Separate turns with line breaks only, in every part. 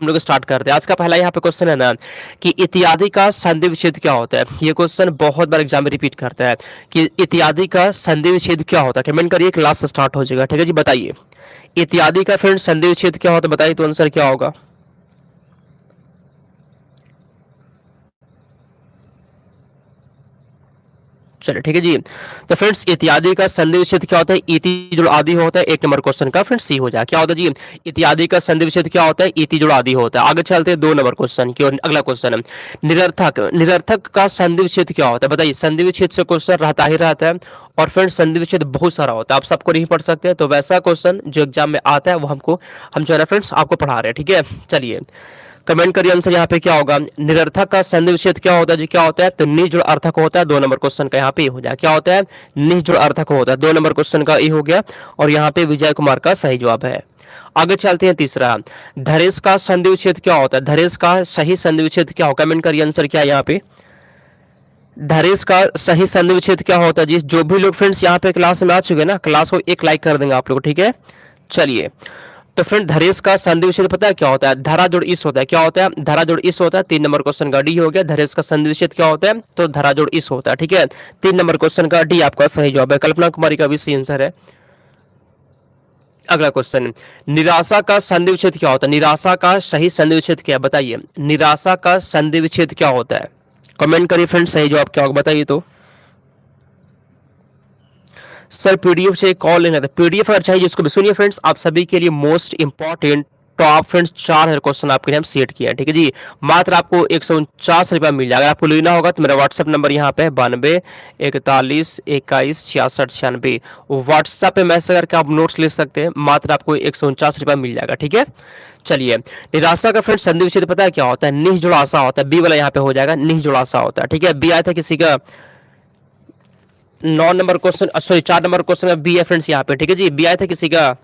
हम लोग स्टार्ट करते हैं। आज का पहला यहाँ पे क्वेश्चन है ना कि इत्यादि का संधि विच्छेद क्या होता है। ये क्वेश्चन बहुत बार एग्जाम में रिपीट करता है कि इत्यादि का संधि विच्छेद क्या होता है। कमेंट करिए, क्लास स्टार्ट हो जाएगा। ठीक है जी, बताइए इत्यादि का फ्रेंड संधि विच्छेद क्या होता है, बताइए तो आंसर क्या होगा। चलिए ठीक है जी। तो फ्रेंड्स इत्यादि का संधि विच्छेद क्या होता है, इति जुड़ आदि होता है। एक नंबर क्वेश्चन का फ्रेंड्स सी हो जाए, क्या होता है जी, इत्यादि का संधि विच्छेद क्या होता है, इति जुड़ आदि होता है। आगे चलते हैं 2 नंबर क्वेश्चन की ओर। अगला क्वेश्चन है निरर्थक। निरर्थक का संधि विच्छेद क्या होता है, बताइए। संधि विच्छेद से क्वेश्चन रहता ही रहता है और फ्रेंड्स संधि विच्छेद बहुत सारा होता है, आप सबको नहीं पढ़ सकते, तो वैसा क्वेश्चन जो एग्जाम में आता है वो हम जो है फ्रेंड्स आपको पढ़ा रहे हैं। ठीक है, चलिए कमेंट करिए आंसर यहाँ पे क्या होगा। निरर्थक का संधि विच्छेद क्या होता है जी, क्या होता है, तो निजुड़ अर्थक होता है। 2 नंबर क्वेश्चन का यहाँ पे हो जाए, क्या होता है, निजुड़ अर्थक होता है। 2 नंबर क्वेश्चन का ये हो गया और यहाँ पे विजय कुमार का सही जवाब है। आगे चलते हैं तीसरा, धरेश का संधि विच्छेद क्या होता है। धरेश का सही संधि विच्छेद क्या हो, कमेंट करिए आंसर क्या है यहाँ पे। धरेश का सही संधि विच्छेद क्या होता है जी। जो भी लोग फ्रेंड्स यहाँ पे क्लास में आ चुके हैं ना, क्लास को एक लाइक कर देंगे आप लोग। ठीक है, चलिए तो फ्रेंड धरेश का संधि विच्छेद पता है क्या होता है, धरा जोड़ इस होता है। क्या होता है, धरा जोड़ इस होता है। 3 नंबर क्वेश्चन का डी हो गया। धरेश का संधि विच्छेद क्या होता है, तो धरा जोड़ इस होता है। ठीक है, 3 नंबर क्वेश्चन का डी आपका सही जवाब है। कल्पना कुमारी का भी सही आंसर है। अगला क्वेश्चन, निराशा का संधि विच्छेद क्या होता है। निराशा का सही संधि विच्छेद क्या है, बताइए। निराशा का संधि विच्छेद क्या होता है, कमेंट करिए फ्रेंड, सही जवाब क्या होगा बताइए तो। सर पीडीएफ से कॉल लेना था, पीडीएफ अगर चाहिए जिसको भी, सुनिए फ्रेंड्स आप सभी के लिए most important top friends 4000 question आपके लिए हम सेट किया है। ठीक है जी, मात्र आपको 149 रुपया मिल जाएगा। आपको लेना होगा तो मेरा व्हाट्सअप नंबर यहाँ पे 92 41 21 66 96। व्हाट्सएप पे मैसेज करके आप नोट्स ले सकते हैं, मात्र आपको 149 रुपया मिल जाएगा। ठीक है, चलिए निराशा का फ्रेंड संधि विच्छेद पता है क्या होता है, निह जुड़ा आशा होता है। बी वाला यहाँ पे हो जाएगा, निह जुड़ा आशा होता है। ठीक है, बी आया था किसी का 9 number question, sorry 4 number question B है फ्रेंड्स यहाँ पे। ठीक है जी, बी आया था किसी का।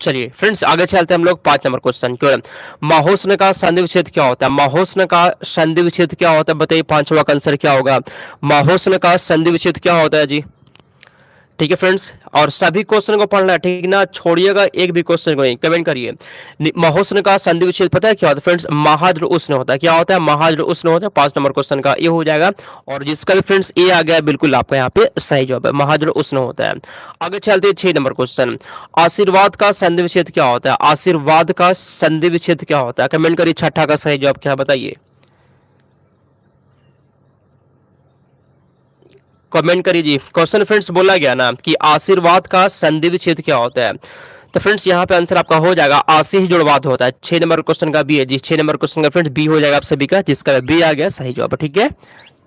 चलिए फ्रेंड्स आगे चलते हैं हम लोग 5 नंबर क्वेश्चन की ओर। माहोष्ण का संधि विच्छेद क्या होता है। माहोष्ण का संधि विच्छेद क्या होता है, बताइए। 5वां का आंसर क्या होगा। माहोष्ण का संधि विच्छेद क्या होता है जी। ठीक है फ्रेंड्स, और सभी क्वेश्चन को पढ़ना है, ठीक ना, छोड़िएगा एक भी क्वेश्चन को नहीं। कमेंट करिए। माहोष्ण का संधि विच्छेद पता है क्या होता है फ्रेंड्स, महाद्र उष्ण होता है। क्या होता है, महाद्र उष्ण होता है। 5 नंबर क्वेश्चन का ये हो जाएगा और जिसका भी फ्रेंड्स ए आ गया बिल्कुल आपका यहाँ पे सही जवाब है, महाद्र उष्ण होता है। आगे चलते हैं 6 नंबर क्वेश्चन, आशीर्वाद का संधि विच्छेद क्या होता है। आशीर्वाद का संधि विच्छेद क्या होता है, कमेंट करिए। 6ठा का सही जवाब क्या बताइए, कमेंट करिए जी। क्वेश्चन फ्रेंड्स बोला गया ना कि आशीर्वाद का संधि विच्छेद क्या होता है, तो फ्रेंड्स यहाँ पे आंसर आपका हो जाएगा आशीष जुड़वाद होता है। 6 नंबर क्वेश्चन का बी है जी। 6 नंबर क्वेश्चन का फ्रेंड्स बी हो जाएगा आप सभी का, जिसका बी आ गया सही जवाब। ठीक है,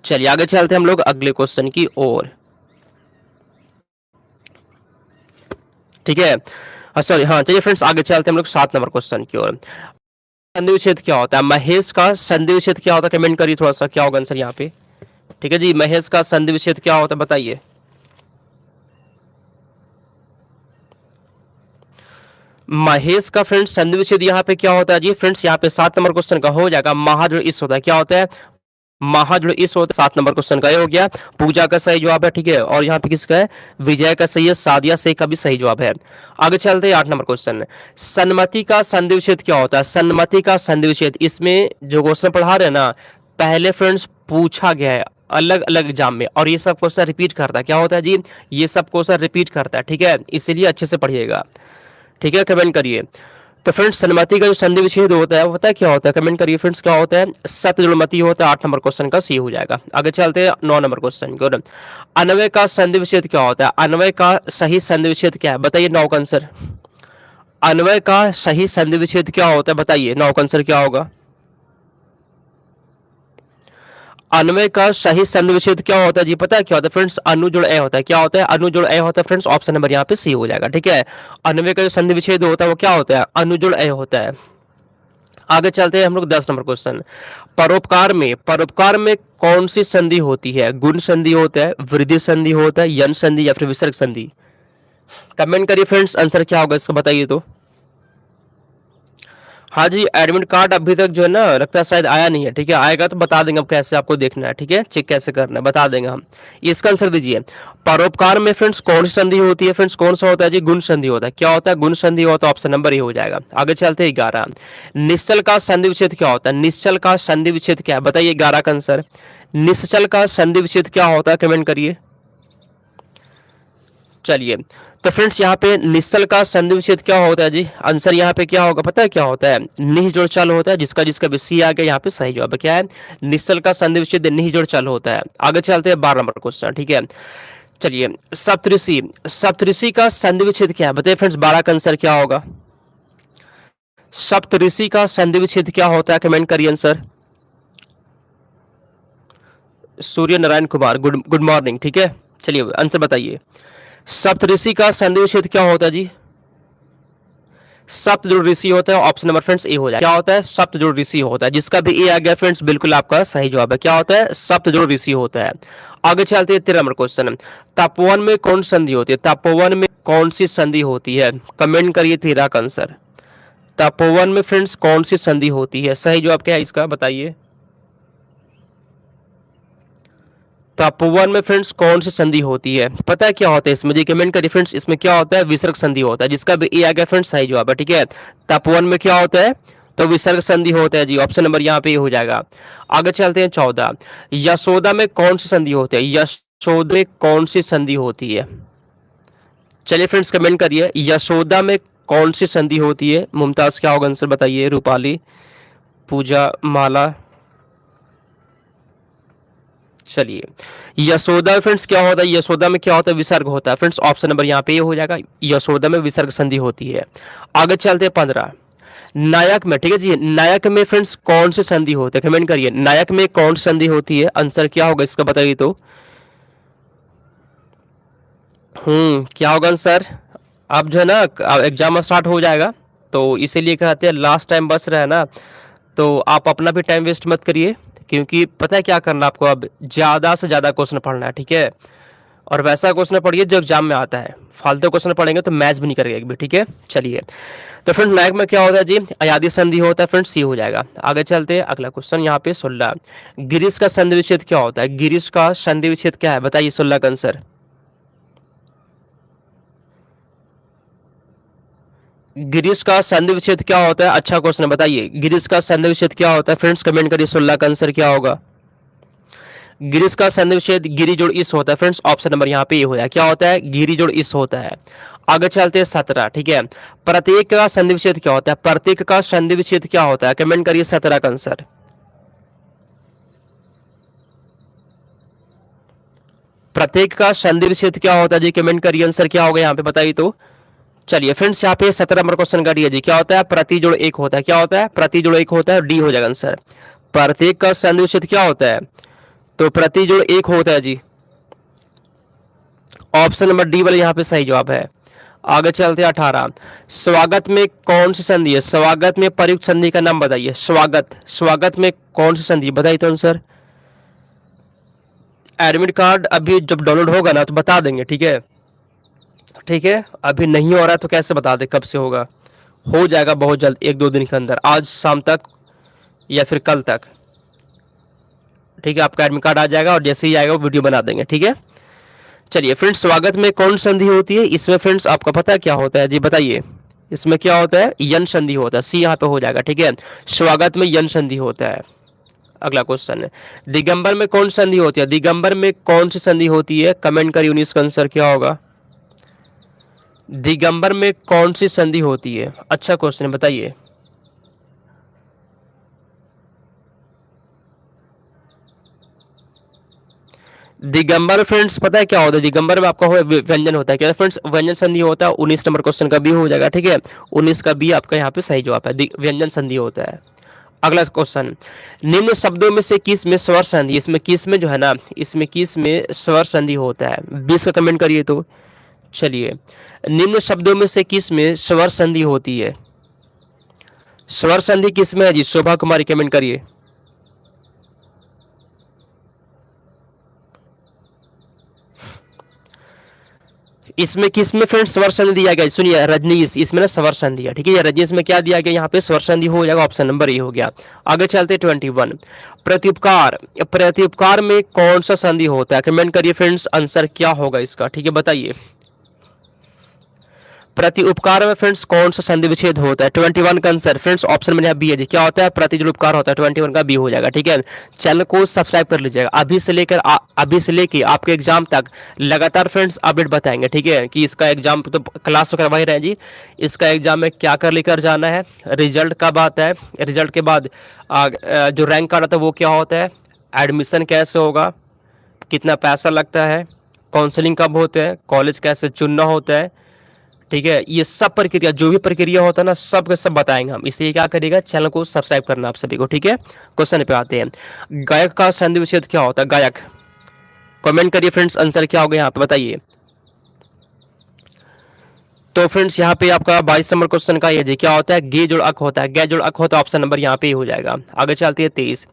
चलिए आगे चलते हैं हम लोग अगले क्वेश्चन की ओर। ठीक है, सॉरी हाँ, चलिए फ्रेंड्स आगे चलते हैं हम लोग 7 नंबर क्वेश्चन की ओर। संधि विच्छेद क्या होता है, महेश का संधि विच्छेद क्या होता है, कमेंट करिए थोड़ा सा क्या होगा आंसर यहाँ पे। ठीक है जी, महेश का संधि विच्छेद क्या होता है बताइए। महेश का फ्रेंड्स संधि विच्छेद यहाँ पे क्या होता है जी। फ्रेंड्स यहाँ पे 7 नंबर क्वेश्चन का हो जाएगा महाजुड़ इस होता है। क्या होता है, महाजुड़ इस होता है। 7 नंबर क्वेश्चन का ये हो गया, पूजा का सही जवाब है। ठीक है, और यहाँ पे किसका है, विजय का सही है। सादिया से का भी सही जवाब है। आगे चलते हैं 8 नंबर क्वेश्चन, सन्मति का संधि विच्छेद क्या होता है। सन्मति का संधि विच्छेद, इसमें जो क्वेश्चन पढ़ा रहे हैं ना, पहले फ्रेंड्स पूछा गया है अलग अलग एग्जाम में, और ये सब क्वेश्चन रिपीट करता है। क्या होता है जी, ये सब क्वेश्चन रिपीट करता है। ठीक है, इसीलिए अच्छे से पढ़िएगा। ठीक है, कमेंट करिए। तो फ्रेंड्स सन्मति का जो संधि विच्छेद होता है वो पता है क्या होता है, कमेंट करिए फ्रेंड्स क्या होता है, सतजुड़मति होता है। 8 नंबर क्वेश्चन का सी हो जाएगा। आगे चलते हैं 9 नंबर क्वेश्चन की ओर। अन्वय का संधि विच्छेद क्या होता है। अन्वय का सही संधि विच्छेद क्या है, बताइए। 9 का आंसर, अन्वय का सही संधि विच्छेद क्या होता है बताइए। 9 का आंसर क्या होगा। अन्वय का सही संधि विच्छेद क्या होता है जी, पता है क्या होता है फ्रेंड्स, अनु जोड़ ए होता है। क्या होता है, अनु जोड़ ए होता है फ्रेंड्स। ऑप्शन नंबर यहाँ पे सी हो जाएगा। ठीक है, अन्वय का जो संधि विच्छेद होता है वो क्या होता है, अनु जोड़ ए होता है। आगे चलते हैं हम लोग 10 नंबर क्वेश्चन, परोपकार में कौन सी संधि होती है। गुण संधि होता है, वृद्धि संधि होता है, यन संधि या फिर विसर्ग संधि। कमेंट करिए फ्रेंड्स आंसर क्या होगा इसका बताइए तो। हाँ जी, एडमिट कार्ड अभी तक जो है ना लगता है शायद आया नहीं है, ठीक है? आएगा तो बता देंगे अब कैसे आपको देखना है, ठीक है? चेक कैसे करना है बता देंगे हम। इसका आंसर दीजिए। परोपकार में फ्रेंड्स कौन सी संधि होती है? फ्रेंड्स कौन सा होता है जी? गुण संधि होता है। क्या होता है? गुण संधि होता है, ऑप्शन नंबर ए हो जाएगा। आगे चलते हैं 11। निश्चल का संधि विच्छेद क्या होता है? निश्चल का संधि विच्छेद क्या है? बताइए 11 का आंसर। निश्चल का संधि विच्छेद क्या होता है? कमेंट करिए। चलिए, तो फ्रेंड्स यहाँ पे निश्चल का संधि विच्छेद क्या होता है जी? आंसर यहाँ पे क्या होगा पता है क्या होता है? निह जोड़ चल होता है। जिसका जिसका भी सी आ गया यहाँ पे सही जवाब है। क्या है? निश्चल का संधि विच्छेद निह जोड़ चल होता है। आगे चलते हैं 12 नंबर क्वेश्चन, ठीक है? चलिए, सप्तऋषि। सप्तऋषि का संधि विच्छेद क्या है? बताइए फ्रेंड्स 12 का आंसर क्या होगा? सप्तऋषि का संधि विच्छेद क्या होता है? कमेंट करिए answer. Surya Narayan Kumar, good good morning, ठीक है? चलिए आंसर बताइए। सप्तऋषि का संधि विच्छेद क्या होता है जी? सप्त जो ऋषि होता है, ऑप्शन नंबर फ्रेंड्स ए हो जाए। क्या होता है? सप्त जो ऋषि होता है। जिसका भी ए आ गया फ्रेंड्स बिल्कुल आपका सही जवाब है। क्या होता है? सप्त जो ऋषि होता है। आगे चलते हैं 13 नंबर क्वेश्चन। तपोवन में कौन संधि होती है? तपोवन में कौन सी संधि होती है? कमेंट करिए 13 का आंसर। तपोवन में फ्रेंड्स कौन सी संधि होती है? सही जवाब क्या है इसका बताइए। तपोवन में फ्रेंड्स कौन सी संधि होती है? पता है क्या होता है इसमें जी? कमेंट करिए फ्रेंड्स। इसमें क्या होता है? विसर्ग संधि होता है। जिसका भी ए आ गया फ्रेंड्स सही जवाब है, ठीक है? तपोवन में क्या होता है? तो विसर्ग संधि होता है जी। ऑप्शन नंबर यहाँ पे ये हो जाएगा। आगे चलते हैं 14। यशोदा में कौन सी संधि होती है? यशोदा में कौन सी संधि होती है? चलिए फ्रेंड्स कमेंट करिए। यशोदा में कौन सी संधि होती है? मुमताज क्या होगा आंसर बताइए। रूपाली, पूजा, माला। चलिए, यशोदा फ्रेंड्स क्या होता है? यशोदा में क्या होता है? विसर्ग होता है फ्रेंड्स। ऑप्शन नंबर यहाँ पे ये हो जाएगा। यशोदा में विसर्ग संधि होती है। आगे चलते हैं 15। नायक में, ठीक है जी, नायक में फ्रेंड्स कौन सी संधि होती है? कमेंट करिए। नायक में कौन सी संधि होती है? आंसर क्या होगा इसका बताइए तो। क्या होगा आंसर? अब जो है ना एग्जाम स्टार्ट हो जाएगा, तो इसीलिए कहते हैं लास्ट टाइम बच रहा है ना, तो आप अपना भी टाइम वेस्ट मत करिए। क्योंकि पता है क्या करना आपको? अब ज़्यादा से ज़्यादा क्वेश्चन पढ़ना है, ठीक है? और वैसा क्वेश्चन पढ़िए जो एग्जाम में आता है। फालतू क्वेश्चन पढ़ेंगे तो मैच भी नहीं करेगा एक भी, ठीक है? चलिए, तो फ्रेंड्स नायक में क्या होता है जी? अयादी संधि होता है फ्रेंड्स, सी हो जाएगा। आगे चलते हैं अगला क्वेश्चन यहाँ पे 16। गिरीश का संधि विच्छेद क्या होता है? गिरीश का संधि विच्छेद क्या है? बताइए 16 का आंसर। गिरीश का संधि विच्छेद क्या होता है? अच्छा क्वेश्चन है, बताइए गिरीश का संधि विच्छेद क्या होता है? फ्रेंड्स कमेंट करिए 16 का आंसर क्या होगा? गिरीश का संधि विच्छेद गिरी जोड़ इस होता है फ्रेंड्स। ऑप्शन नंबर यहाँ पे ये हो जाए। क्या होता है? गिरी जोड़ इस होता है। आगे चलते हैं 17, ठीक है? प्रत्येक का संधि विच्छेद क्या होता है? प्रत्येक का संधि विच्छेद क्या होता है? कमेंट करिए 17 का आंसर। प्रत्येक का संधि विच्छेद क्या होता है जी? कमेंट करिए आंसर क्या होगा यहाँ पे बताइए तो। चलिए फ्रेंड्स यहाँ पे 17 नंबर क्वेश्चन करिए जी। क्या होता है? प्रति जोड़ एक होता है। क्या होता है? प्रति जोड़ एक होता है। डी हो जाएगा आंसर। प्रत्येक का संधि विच्छेद क्या होता है? तो प्रति जोड़ एक होता है जी। ऑप्शन नंबर डी वाला यहाँ पे सही जवाब है। आगे चलते हैं 18। स्वागत में कौन सी संधि है? स्वागत में प्रयुक्त संधि का नाम बताइए। स्वागत, स्वागत में कौन सी संधि बताइए तो आंसर। एडमिट कार्ड अभी जब डाउनलोड होगा ना तो बता देंगे, ठीक है? ठीक है, अभी नहीं हो रहा तो कैसे बता दे? कब से होगा? हो जाएगा बहुत जल्द, एक दो दिन के अंदर, आज शाम तक या फिर कल तक, ठीक है? आपका एडमिट कार्ड आ जाएगा और जैसे ही आएगा वो वीडियो बना देंगे, ठीक है? चलिए फ्रेंड्स, स्वागत में कौन संधि होती है? इसमें फ्रेंड्स आपका पता है क्या होता है जी? बताइए। इसमें क्या होता है? यन संधि होता है। सी यहाँ पे हो जाएगा, ठीक है? स्वागत में यन संधि होता है। अगला क्वेश्चन है, दिगंबर में कौन संधि होती है? दिगंबर में कौन सी संधि होती है? कमेंट करिए 19 का आंसर क्या होगा? दिगंबर में कौन सी संधि होती है? अच्छा क्वेश्चन है, बताइए। दिगंबर फ्रेंड्स पता है क्या होता है? दिगंबर में आपका व्यंजन होता है। क्या फ्रेंड्स? व्यंजन संधि होता है। 19 नंबर क्वेश्चन का बी हो जाएगा, ठीक है? 19 का बी आपका यहाँ पे सही जवाब है। व्यंजन संधि होता है। अगला क्वेश्चन, निम्न शब्दों में से किस में स्वर संधि? इसमें किस में जो है ना, इसमें किस में स्वर संधि होता है? 20 का कमेंट करिए तो। चलिए, निम्न शब्दों में से किस में स्वर संधि होती है? स्वर संधि किस में है जी? शोभा कुमारी कमेंट करिए। इसमें किसमें फ्रेंड्स स्वर संधि दिया गया, सुनिए रजनीश, इसमें ना स्वर संधि है, ठीक है। रजनीश में क्या दिया गया, यहाँ पे स्वर संधि हो जाएगा, ऑप्शन नंबर ए हो गया। आगे चलते 21, प्रत्युपकार, प्रत्युपकार में कौन सा संधि होता है, कमेंट करिए फ्रेंड्स, आंसर क्या होगा इसका, ठीक है, बताइए। प्रति उपकार में फ्रेंड्स कौन सा संधि विच्छेद होता है, 21 का आंसर फ्रेंड्स ऑप्शन में बी है जी। क्या होता है, प्रतिजल उपकार होता है, 21 का बी हो जाएगा, ठीक है। चैनल को सब्सक्राइब कर लीजिएगा, अभी से लेकर आपके एग्जाम तक लगातार फ्रेंड्स अपडेट बताएंगे, ठीक है, कि इसका एग्जाम तो क्लास तो करवा ही रहे हैं जी, इसका एग्जाम में क्या कर लेकर जाना है, रिजल्ट कब आता है, रिजल्ट के बाद जो रैंक कार्ड आता है वो क्या होता है, एडमिशन कैसे होगा, कितना पैसा लगता है, काउंसलिंग कब होते हैं, कॉलेज कैसे चुनना होता है, ठीक है। ये सब प्रक्रिया, जो भी प्रक्रिया होता है ना, सब के सब बताएंगे हम, इसलिए क्या करिएगा, चैनल को सब्सक्राइब करना आप सभी को, ठीक है। क्वेश्चन पे आते हैं, गायक का संधि विच्छेद क्या होता है, गायक, कमेंट करिए फ्रेंड्स, आंसर क्या होगा यहाँ पे बताइए। तो फ्रेंड्स यहाँ पे आपका 22 नंबर क्वेश्चन का ये जी, क्या होता है, गे जोड़ अक होता है, गे जोड़ अक होता है, ऑप्शन नंबर यहाँ पे हो जाएगा। आगे चलती है 23,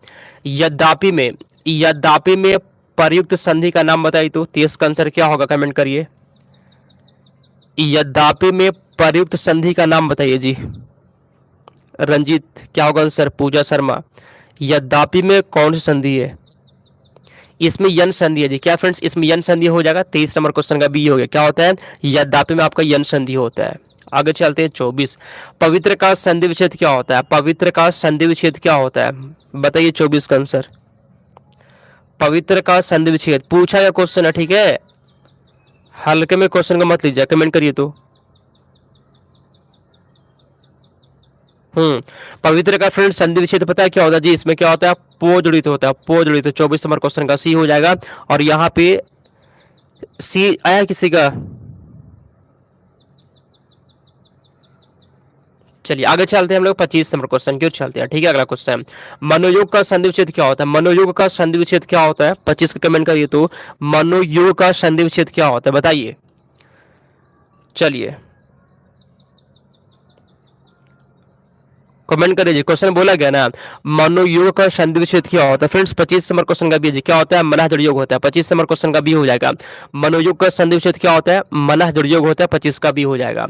यद्यपि में, यद्यपि में प्रयुक्त संधि का नाम बताइए, तो 23 का आंसर क्या होगा, कमेंट करिए। यद्यपि में प्रयुक्त संधि का नाम बताइए जी, रंजीत, क्या होगा आंसर, पूजा शर्मा। यद्यपि में कौन सी संधि है, इसमें यन संधि है जी, क्या फ्रेंड्स, इसमें यन संधि हो जाएगा, 23 नंबर क्वेश्चन का बी हो गया। क्या होता है, यद्यपि में आपका यन संधि होता है। आगे चलते हैं 24, पवित्र का संधि विच्छेद क्या होता है, पवित्र का संधि विच्छेद क्या होता है, बताइए 24 का आंसर। पवित्र का संधि विच्छेद पूछा गया क्वेश्चन है, ठीक है, हल्के में क्वेश्चन को मत लीजिए, कमेंट करिए तो। पवित्र का फ्रेंड संधि विच्छेद पता है क्या होता है जी, इसमें क्या होता है, पो जुड़ित होता है, पो जुड़ित। 24 नंबर क्वेश्चन का सी हो जाएगा, और यहाँ पे सी आया किसी का, चलिए आगे चलते हैं हम लोग 25 नंबर क्वेश्चन की ओर चलते हैं, ठीक है। अगला क्वेश्चन, मनोयोग का संधि विच्छेद क्या होता है, मनोयोग का संधि विच्छेद क्या होता है, 25 का कमेंट करिए तो, मनोयोग का संधि विच्छेद क्या होता है बताइए। चलिए कमेंट करिए जी, क्वेश्चन बोला गया ना, मनोयोग का संधि विच्छेद क्या होता है फ्रेंड्स, 25 नंबर क्वेश्चन का बी जी, क्या होता है, मनः जड़ योग होता है, 25 नंबर क्वेश्चन का बी हो जाएगा। मनोयोग का संधि विच्छेद क्या होता है, मनः जड़ योग होता है, 25 का बी हो जाएगा।